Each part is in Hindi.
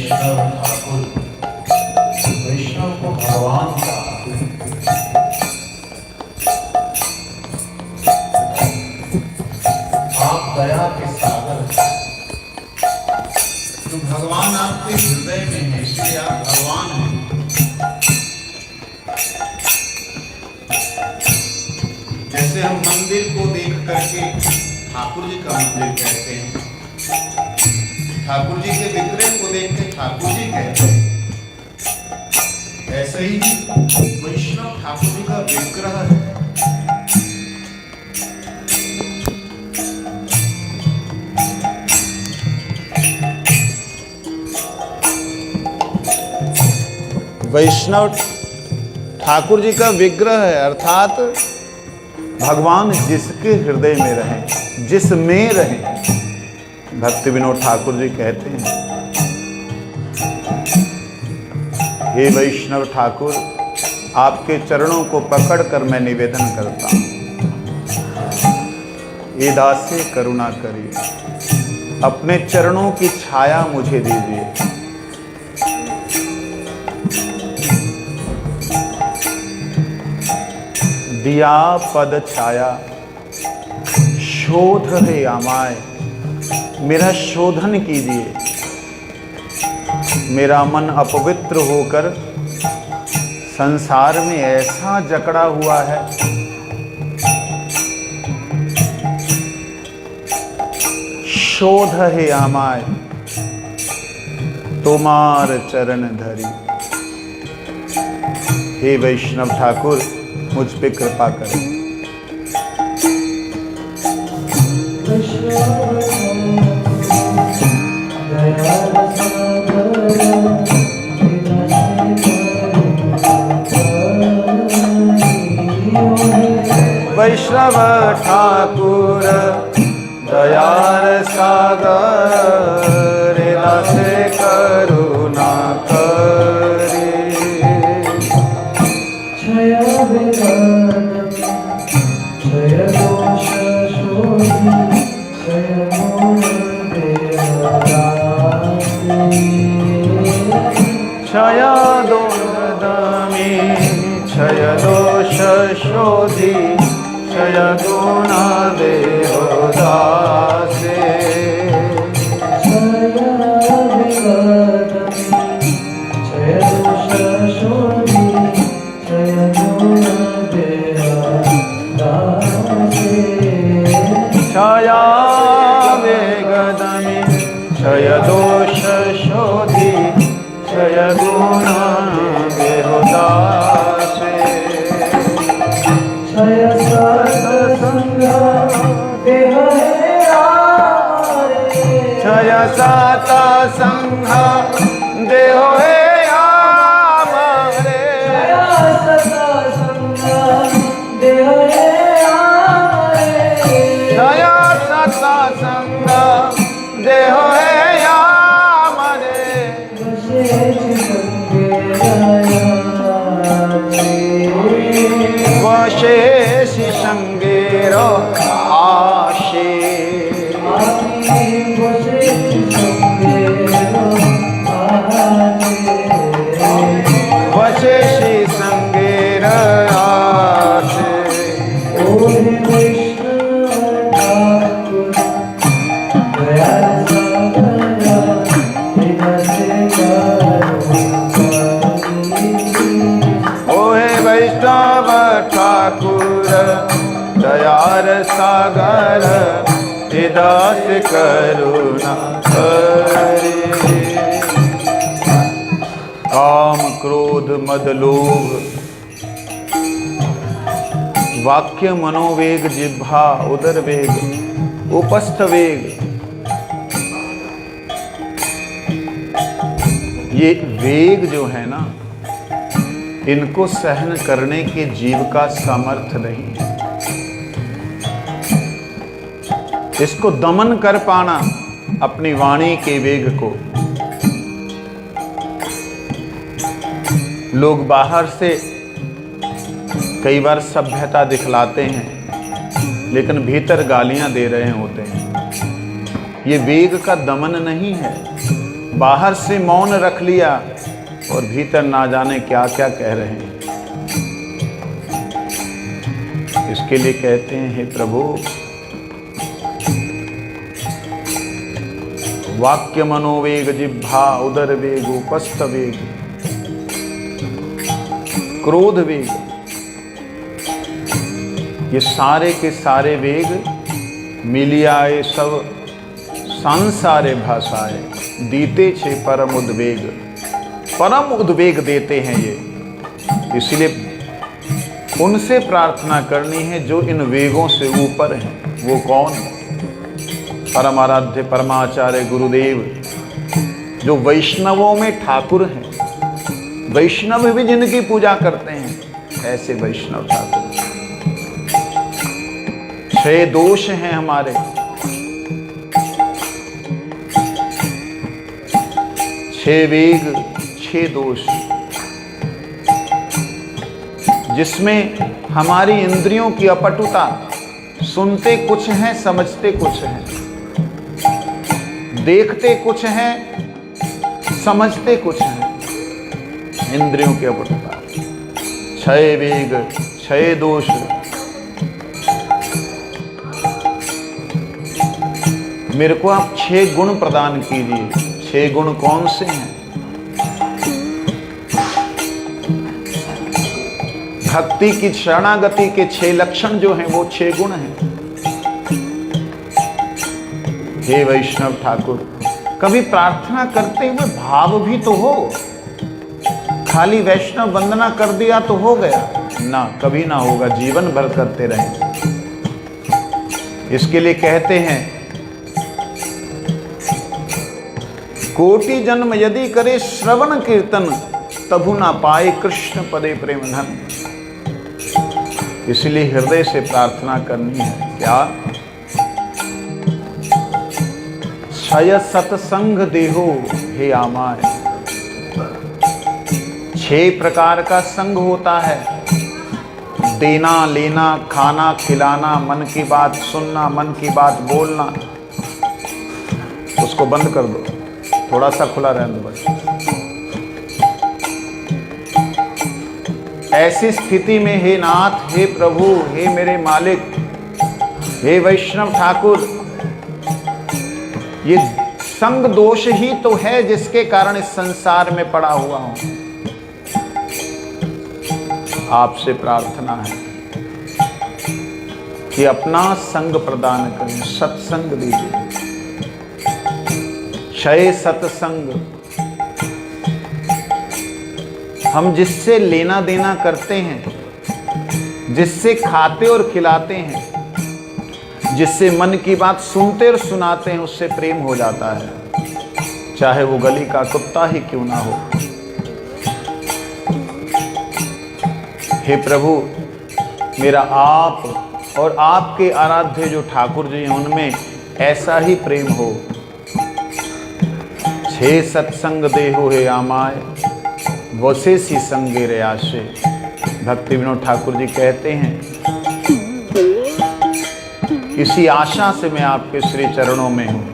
वैष्णव ठाकुर वैष्णव को भगवान का आप दया के सागर, तो भगवान आपके हृदय में है, इसलिए आप भगवान हैं। जैसे हम मंदिर को देख करके ठाकुर जी का मंदिर कहते हैं, ठाकुर जी के विग्रह को देख के ठाकुर जी कहते हैं, ऐसे ही वैष्णव ठाकुर जी का विग्रह है। वैष्णव ठाकुर जी का विग्रह है, अर्थात भगवान जिसके हृदय में रहे, जिसमें रहे। भक्ति विनोद ठाकुर जी कहते हैं, हे वैष्णव ठाकुर, आपके चरणों को पकड़कर मैं निवेदन करता हूं, ये दासे करुणा करिए, अपने चरणों की छाया मुझे दीजिए। दिया पद छाया शोध है आमाय, मेरा शोधन कीजिए। मेरा मन अपवित्र होकर संसार में ऐसा जकड़ा हुआ है, शोध है आमाय तुम्हार चरण धरी। हे वैष्णव ठाकुर, मुझ पे कृपा करें। वैष्णव ठाकुर दयार सागर, दासे करुणा करे। क्षय दोषदमे क्षय दोष शोधि, क्षय गुण देहो दासे। छाया वेगदमे क्षय दोष शोधि, क्षय गुण देहो दासे। क्षय सत्संग देह क्षय सत्संग देहो हे आमरे। क्षय सत्संग देहो हे आमरे। वशेष संगेर आशे। वशेष संगेर आशे। वैष्णव ठाकुर दयार सागर, दास करुणा करे। काम क्रोध मद लोभ वाक्य मनोवेग, जिह्वा उदर वेग, उपस्थ वेग, ये वेग जो है ना, इनको सहन करने के जीव का सामर्थ्य नहीं है। इसको दमन कर पाना, अपनी वाणी के वेग को। लोग बाहर से कई बार सभ्यता दिखलाते हैं, लेकिन भीतर गालियां दे रहे होते हैं। ये वेग का दमन नहीं है, बाहर से मौन रख लिया और भीतर ना जाने क्या क्या कह रहे हैं। इसके लिए कहते हैं, हे प्रभु, वाक्य मनोवेग जिह्वा उदर वेग उपस्थ वेग क्रोध वेग, ये सारे के सारे वेग मिलियाए सब संसारे भाषाए दीते छे परम उद्वेग। परम उद्वेग देते हैं ये, इसलिए उनसे प्रार्थना करनी है जो इन वेगों से ऊपर हैं। वो कौन? परम आराध्य परमाचार्य गुरुदेव, जो वैष्णवों में ठाकुर हैं। वैष्णव भी जिनकी पूजा करते हैं, ऐसे वैष्णव ठाकुर। 6 दोष हैं हमारे। 6 वेग, 6 दोष, जिसमें हमारी इंद्रियों की अपटुता, सुनते कुछ हैं समझते कुछ हैं, देखते कुछ हैं समझते कुछ हैं, इंद्रियों की अपटुता। 6 वेग, 6 दोष। मेरे को आप 6 गुण प्रदान कीजिए। 6 गुण कौन से हैं? भक्ति की शरणागति के 6 लक्षण जो हैं वो 6 गुण हैं। हे वैष्णव ठाकुर, कभी प्रार्थना करते हुए भाव भी तो हो। खाली वैष्णव वंदना कर दिया तो हो गया ना, कभी ना होगा। जीवन भर करते रहें। इसके लिए कहते हैं, कोटि जन्म यदि करे श्रवण कीर्तन, तभु ना पाए कृष्ण पदे प्रेम धन। इसलिए हृदय से प्रार्थना करनी है। क्या? क्षय सत्संग देहो हे आमाय। 6 प्रकार का संग होता है। देना, लेना, खाना, खिलाना, मन की बात सुनना, मन की बात बोलना। उसको बंद कर दो, थोड़ा सा खुला रहने दो बस। ऐसी स्थिति में हे नाथ, हे प्रभु, हे मेरे मालिक, हे वैष्णव ठाकुर, ये संग दोष ही तो है जिसके कारण इस संसार में पड़ा हुआ हूं। आपसे प्रार्थना है कि अपना संग प्रदान करें, सत्संग दीजिए। क्षय सत्संग, हम जिससे लेना देना करते हैं, जिससे खाते और खिलाते हैं, जिससे मन की बात सुनते और सुनाते हैं, उससे प्रेम हो जाता है, चाहे वो गली का कुत्ता ही क्यों ना हो। हे प्रभु, मेरा आप और आपके आराध्य जो ठाकुर जी हैं उनमें ऐसा ही प्रेम हो। 6 सत्संग देहो हे आमाय, वसे सी संगे रे आशे। भक्ति विनोद ठाकुर जी कहते हैं, इसी आशा से मैं आपके श्री चरणों में हूं।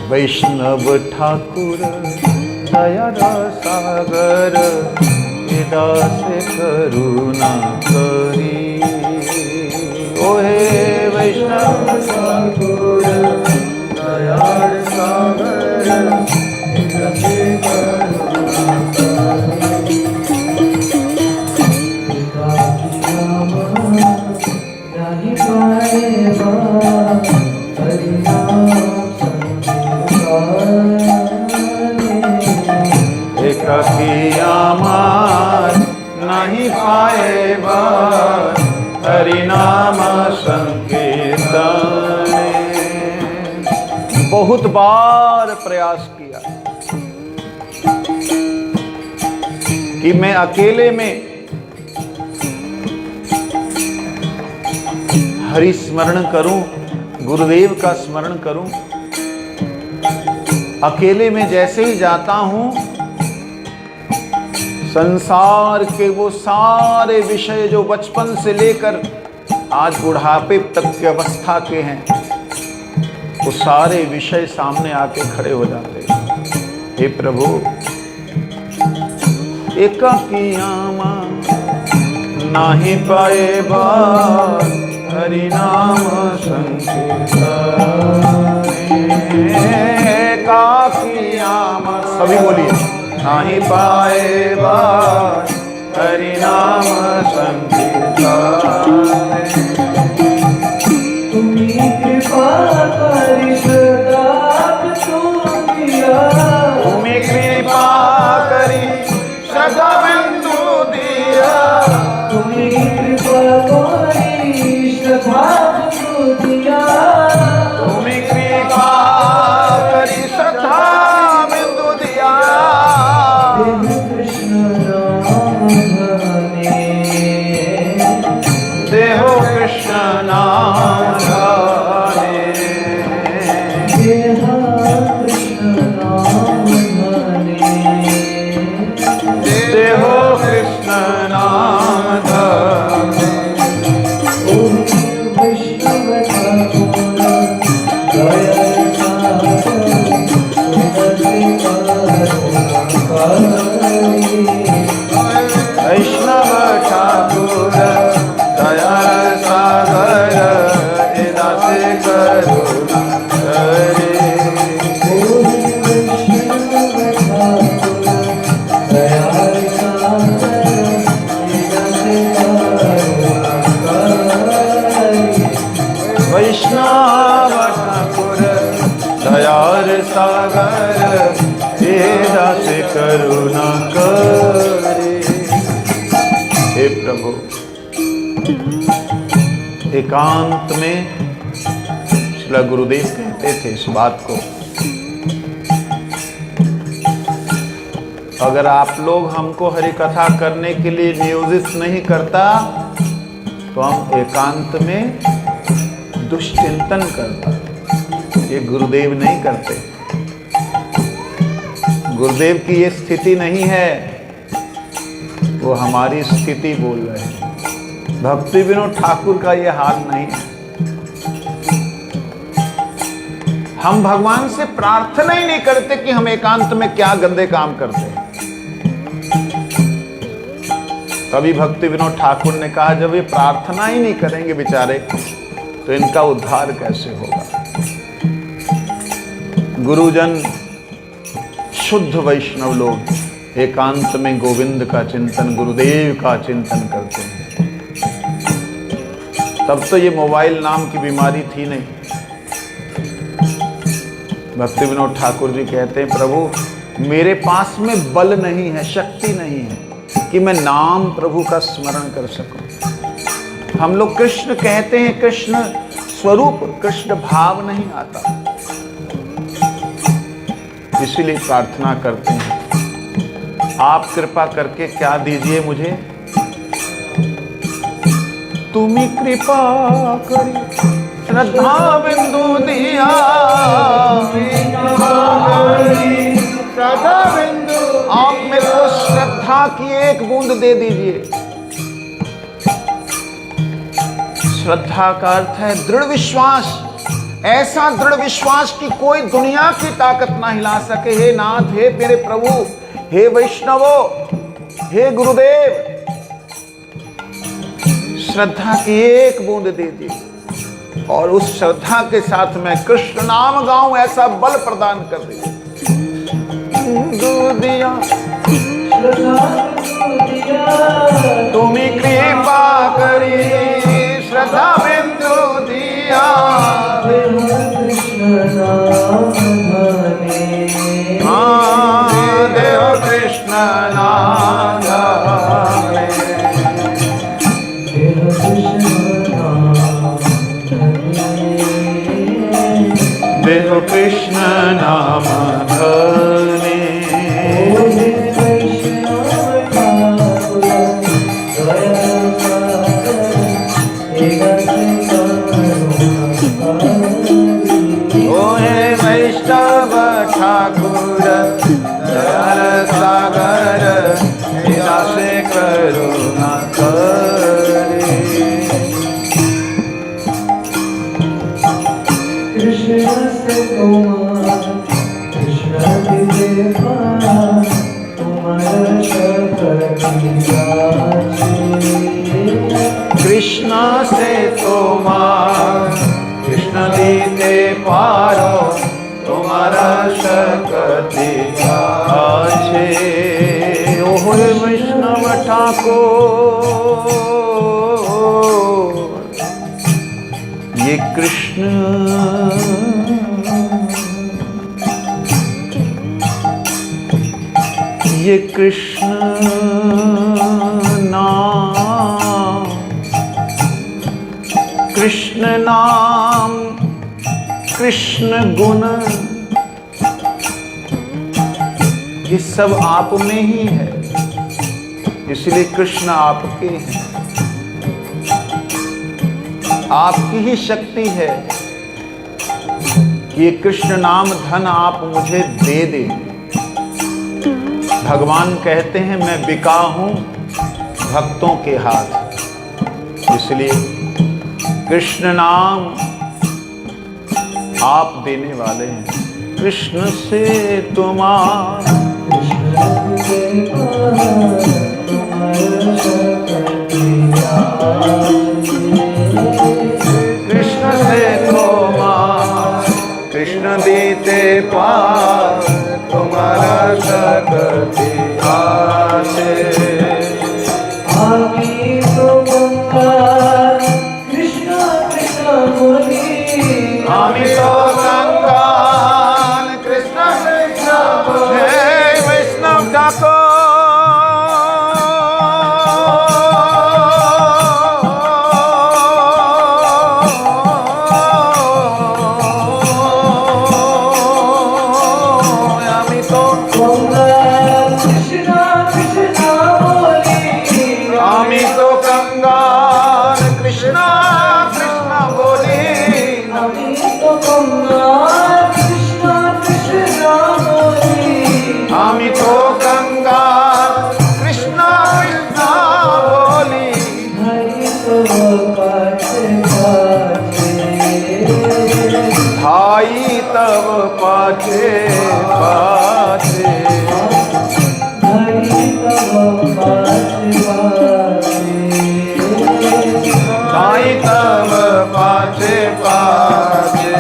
वैष्णव ठाकुर दया सागर, दास करुणा करी। ओ हे वैष्णव ठाकुर दया सागर, दास करुणा करी। नहीं पाएगा कियामत नहीं पाएगा हरिनाम संकीर्तन। बहुत बार प्रयास किया कि मैं अकेले में हरि स्मरण करूं, गुरुदेव का स्मरण करूं। अकेले में जैसे ही जाता हूं, संसार के वो सारे विषय जो बचपन से लेकर आज बुढ़ापे तक की अवस्था के हैं, वो सारे विषय सामने आके खड़े हो जाते। हे प्रभु, एकाकियामा नाही पाए बार हरि नाम संकीर्तन। एकाकियामा, सभी बोलिए, नाही पाए बार हरि नाम संकीर्तन। तुम्ही कृपा करी सदा दिया, तुम्ही कृपा करी सदा बिंदु दिया, तुम्ही कृपा करी सदा दिया, तुम्ही कृपा करी सदा बिंदु दिया। देहो कृष्ण नाम देहो कृष्ण नाम गाने, देहो कृष्ण नाम धने। वैष्णव ठाकुर दया सागर, वैष्णव ठाकुर दयार सागर, हे दास करुणा करे। हे प्रभु, एकांत में श्री गुरुदेव कहते थे इस बात को, अगर आप लोग हमको हरि कथा करने के लिए नियोजित नहीं करता तो हम एकांत में दुश्चिंतन करता। ये गुरुदेव नहीं करते। गुरुदेव की ये स्थिति नहीं है, वो हमारी स्थिति बोल रहे हैं। भक्ति विनोद ठाकुर का ये हाल नहीं है। हम भगवान से प्रार्थना ही नहीं करते कि हम एकांत में क्या गंदे काम करते हैं। तभी भक्ति विनोद ठाकुर ने कहा, जब ये प्रार्थना ही नहीं करेंगे बेचारे तो इनका उद्धार कैसे होगा। गुरुजन, शुद्ध वैष्णव लोग एकांत में गोविंद का चिंतन, गुरुदेव का चिंतन करते हैं। तब तो ये मोबाइल नाम की बीमारी थी नहीं। भक्ति विनोद ठाकुर जी कहते हैं, प्रभु मेरे पास में बल नहीं है, शक्ति नहीं है कि मैं नाम प्रभु का स्मरण कर सकूं। हम लोग कृष्ण कहते हैं, कृष्ण स्वरूप, कृष्ण भाव नहीं आता। इसीलिए प्रार्थना करते हैं, आप कृपा करके क्या दीजिए मुझे, तुम्ही कृपा करी श्रद्धा बिंदु दिया, श्रद्धा बिंदु, आप मेरे को श्रद्धा की एक बूंद दे दीजिए। श्रद्धा का अर्थ है दृढ़ विश्वास, ऐसा दृढ़ विश्वास कि कोई दुनिया की ताकत ना हिला सके। हे नाथ, हे मेरे प्रभु, हे वैष्णवो, हे गुरुदेव, श्रद्धा की एक बूंद दे दी और उस श्रद्धा के साथ मैं कृष्ण नाम गाऊं, ऐसा बल प्रदान कर दीजिए। तुम्ही कृपा करी श्रद्धा बिंदु दिया, देव कृष्ण नाम धने, देव कृष्ण नाम धने। वैष्णव ठाकुर दयाल सागर, दास करुणा करे। कृष्ण से कुमार कृष्ण दिले पार तुम्हारा शक्ति कृष्ण से तुम्हार कृष्ण दीते पारो तुम्हारा शक्ति আছে। ओहे वैष्णव ठाकुर ये कृष्ण नाम कृष्ण नाम कृष्ण गुण ये सब आप में ही है, इसलिए कृष्ण आपके हैं। आपकी ही शक्ति है कि ये कृष्ण नाम धन आप मुझे दे दे। भगवान कहते हैं मैं बिका हूं भक्तों के हाथ, इसलिए कृष्ण नाम आप देने वाले हैं। कृष्ण से तुम्हारा कृष्ण से तुम्हारा कृष्ण देते पार तुम्हारा शक्ति आसे। आमी तो गंगा कृष्ण कृष्ण बोली आमी तो गंगा कृष्ण कृष्ण बोले। हे वैष्णव ठाकुर पाछे पाछे साईं तब पाछे पाछे।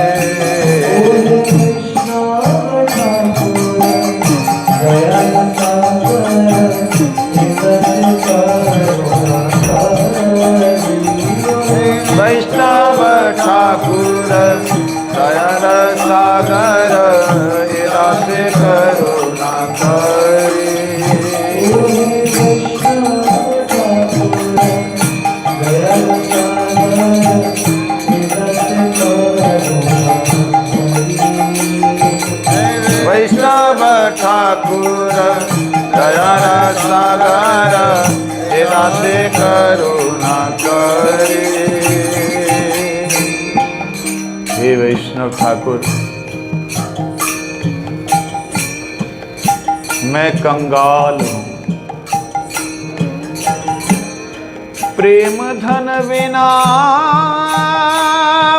वैष्णव ठाकुर दयाल सागर राधे करुणा करे। वैष्णव ठाकुर दयाल सागर राधे करुणा करे। हे वैष्णव ठाकुर मैं कंगाल हूं, प्रेम धन बिना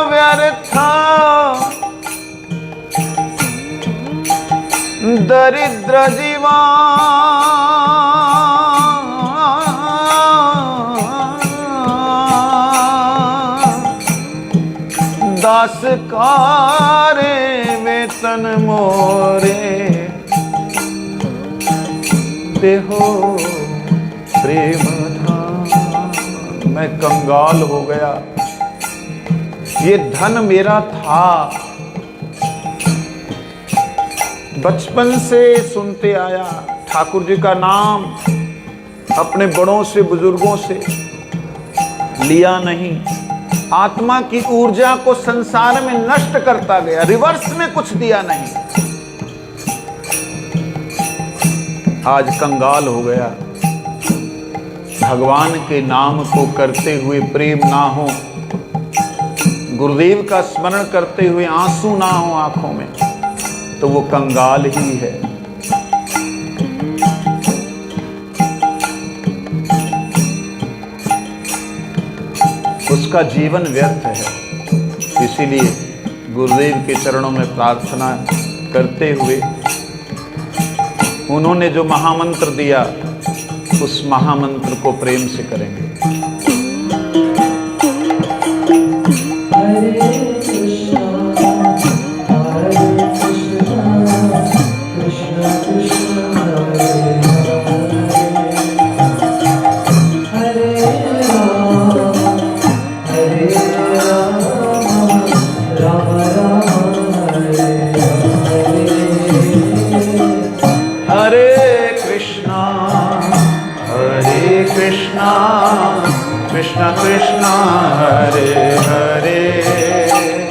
व्यर्थ दरिद्र जीवा दास कारे वेतन मोरे देहो प्रेम धाम। मैं कंगाल हो गया, ये धन मेरा था, बचपन से सुनते आया ठाकुर जी का नाम, अपने बड़ों से बुजुर्गों से लिया नहीं, आत्मा की ऊर्जा को संसार में नष्ट करता गया, रिवर्स में कुछ दिया नहीं। आज कंगाल हो गया, भगवान के नाम को करते हुए प्रेम ना हो, गुरुदेव का स्मरण करते हुए आंसू ना हो आंखों में, तो वो कंगाल ही है। उसका जीवन व्यर्थ है। इसीलिए गुरुदेव के चरणों में प्रार्थना करते हुए उन्होंने जो महामंत्र दिया उस महामंत्र को प्रेम से करेंगे। हरे कृष्णा कृष्ण कृष्ण हरे राम राम राम हरे कृष्णा कृष्ण कृष्ण हरे हरे